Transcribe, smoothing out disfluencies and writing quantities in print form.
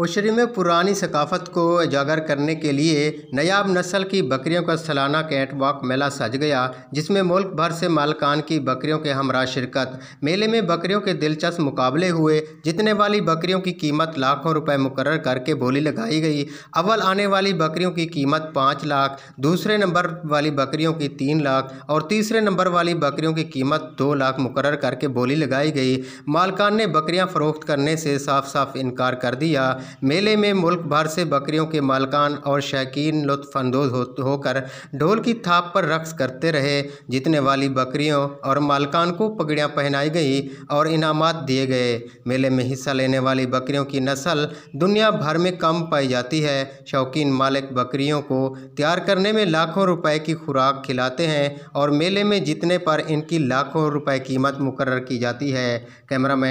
ओशरी में पुरानी सकाफ़त को उजागर करने के लिए नायाब नस्ल की बकरियों का सालाना कैटवॉक मेला सज गया, जिसमें मुल्क भर से मालकान की बकरियों के हमरा शिरकत। मेले में बकरियों के दिलचस्प मुकाबले हुए। जीतने वाली बकरियों की कीमत लाखों रुपए मुकर्रर करके बोली लगाई गई। अव्वल आने वाली बकरियों की कीमत 5 लाख, दूसरे नंबर वाली बकरियों की 3 लाख और तीसरे नंबर वाली बकरियों की कीमत 2 लाख मुकर्रर करके बोली लगाई गई। मालकान ने बकरियां फरोख्त करने से साफ साफ इनकार कर दिया। मेले में मुल्क भर से बकरियों के मालकान और शौकीन लुत्फ़अंदोज़ होकर ढोल की थाप पर रक्स करते रहे। जीतने वाली बकरियों और मालकान को पगड़ियाँ पहनाई गई और इनामात दिए गए। मेले में हिस्सा लेने वाली बकरियों की नस्ल दुनिया भर में कम पाई जाती है। शौकीन मालिक बकरियों को तैयार करने में लाखों रुपए की खुराक खिलाते हैं और मेले में जीतने पर इनकी लाखों रुपए कीमत मुकर्रर की जाती है। कैमरामैन